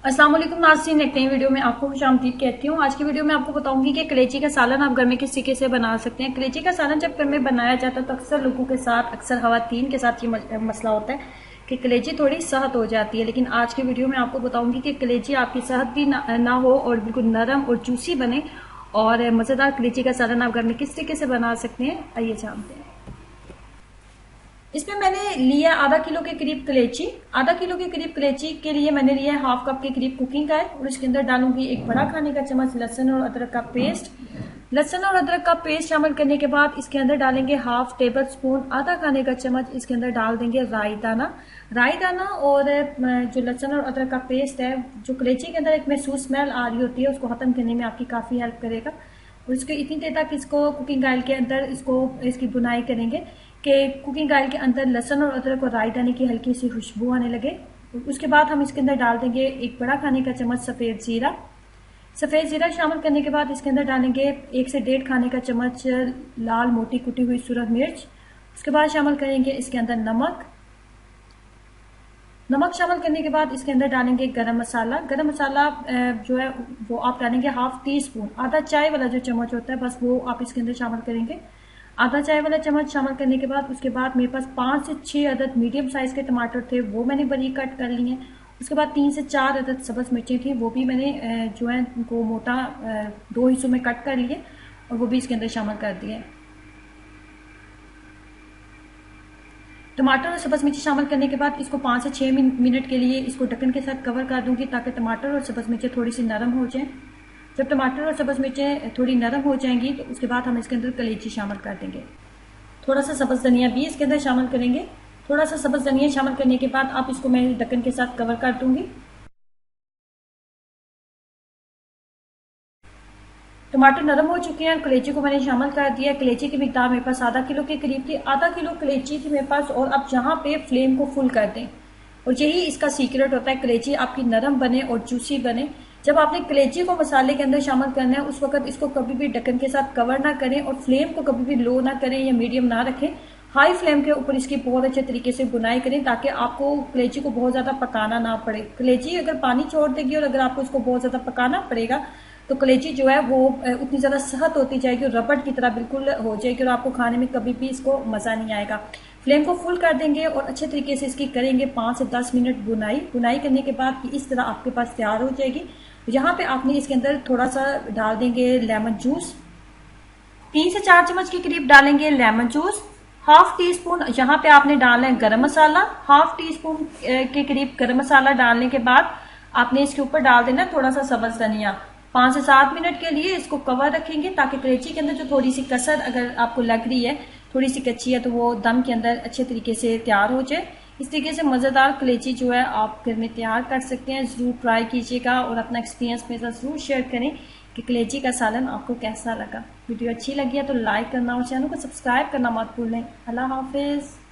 अस्सलाम वालेकुम नाज़रीन, एक नई वीडियो में आपको खुशामदीद कहती हूँ। आज की वीडियो में आपको बताऊंगी कि कलेजी का सालन आप घर में किस तरीके से बना सकते हैं। कलेजी का सालन जब घर में बनाया जाता है तो अक्सर लोगों के साथ, अक्सर खवातीन के साथ ये मसला होता है कि कलेजी थोड़ी सख्त हो जाती है। लेकिन आज की वीडियो में आपको बताऊंगी कि कलेजी आपकी सख्त भी ना हो और बिल्कुल नरम और जूसी बने और मज़ेदार कलेजी का सालन आप घर में किस तरीके से बना सकते हैं, आइए जानते हैं। इसमें मैंने लिया आधा किलो के करीब कलेची। आधा किलो के करीब कलेची के लिए मैंने लिया हाफ कप के करीब कुकिंग ऑयल और इसके अंदर डालूंगी एक बड़ा खाने का चम्मच लहसुन और अदरक का पेस्ट। लहसुन और अदरक का पेस्ट शामिल करने के बाद इसके अंदर डालेंगे हाफ टेबल स्पून, आधा खाने का चम्मच इसके अंदर डाल देंगे राई दाना। राई दाना और जो लहसुन और अदरक का पेस्ट है, जो कलेची के अंदर एक महसूस स्मेल आ रही होती है, उसको खत्म करने में आपकी काफी हेल्प करेगा। और इसको इतनी देर तक इसको कुकिंग ऑयल के अंदर इसकी बुनाई करेंगे कि कुकिंग ऑयल के अंदर लहसुन और अदरक और राई दाने की हल्की सी खुशबू आने लगे। उसके बाद हम इसके अंदर डाल देंगे एक बड़ा खाने का चम्मच सफ़ेद ज़ीरा। सफ़ेद ज़ीरा शामिल करने के बाद इसके अंदर डालेंगे 1 से 1.5 खाने का चम्मच लाल मोटी कुटी हुई सुरख मिर्च। उसके बाद शामिल करेंगे इसके अंदर नमक। नमक शामिल करने के बाद इसके अंदर डालेंगे गरम मसाला। गरम मसाला जो है वो आप डालेंगे हाफ टी स्पून, आधा चाय वाला जो चम्मच होता है बस वो आप इसके अंदर शामिल करेंगे। आधा चाय वाला चम्मच शामिल करने के बाद उसके बाद मेरे पास 5 से 6 अदद मीडियम साइज के टमाटर थे, वो मैंने बारीक कट कर लिए। उसके बाद 3 से 4 अदद सब्ज मिर्चें थी, वो भी मैंने जो है उनको मोटा 2 हिस्सों में कट कर लिए और वो भी इसके अंदर शामिल कर दिए। टमाटर और सब्ज मिर्ची शामिल करने के बाद इसको 5 से 6 मिनट के लिए इसको ढक्कन के साथ कवर कर दूंगी ताकि टमाटर और सब्ज मिर्चें थोड़ी सी नरम हो जाएं। जब टमाटर और सब्ज मिर्चें थोड़ी नरम हो जाएंगी तो उसके बाद हम इसके अंदर कलेजी शामिल कर देंगे। थोड़ा सा सब्ज धनिया भी इसके अंदर शामिल करेंगे। थोड़ा सा सब्ज धनिया शामिल करने के बाद आप इसको मैं ढक्कन के साथ कवर कर दूंगी। टमाटर नरम हो चुके हैं, कलेजी को मैंने शामिल कर दिया। कलेजी की मिकदार मेरे पास आधा किलो के करीब थी, आधा किलो कलेजी थी मेरे पास। और अब यहाँ पे फ्लेम को फुल कर दें और यही इसका सीक्रेट होता है, कलेजी आपकी नरम बने और जूसी बने। जब आपने कलेजी को मसाले के अंदर शामिल करना है उस वक्त इसको कभी भी ढक्कन के साथ कवर ना करें और फ्लेम को कभी भी लो ना करें या मीडियम ना रखें। हाई फ्लेम के ऊपर इसकी बहुत अच्छे तरीके से बुनाई करें ताकि आपको कलेजी को बहुत ज्यादा पकाना ना पड़े। कलेजी अगर पानी छोड़ देगी और अगर आपको इसको बहुत ज्यादा पकाना पड़ेगा तो कलेजी जो है वो उतनी ज्यादा सख्त होती जाएगी और रबड़ की तरह बिल्कुल हो जाएगी और आपको खाने में कभी भी इसको मजा नहीं आएगा। फ्लेम को फुल कर देंगे और अच्छे तरीके से इसकी करेंगे 5 से 10 मिनट बुनाई करने के बाद इस तरह आपके पास तैयार हो जाएगी। यहाँ पे आपने इसके अंदर थोड़ा सा डाल देंगे लेमन जूस, 3 से 4 चम्मच के करीब डालेंगे lemon juice. Half tea spoon यहाँ पे आपने डालना है गरम मसाला। हाफ टी स्पून के करीब गरम मसाला डालने के बाद आपने इसके ऊपर डाल देना थोड़ा सा सब्ज धनिया। 5 से 7 मिनट के लिए इसको कवर रखेंगे ताकि कलेजी के अंदर जो थोड़ी सी कसर अगर आपको लग रही है, थोड़ी सी कच्ची है, तो वो दम के अंदर अच्छे तरीके से तैयार हो जाए। इस तरीके से मज़ेदार कलेजी जो है आप घर में तैयार कर सकते हैं। ज़रूर ट्राई कीजिएगा और अपना एक्सपीरियंस मेरे साथ ज़रूर शेयर करें कि कलेजी का सालन आपको कैसा लगा। वीडियो अच्छी लगी है तो लाइक करना और चैनल को सब्सक्राइब करना मत भूलें। अल्लाह हाफिज़।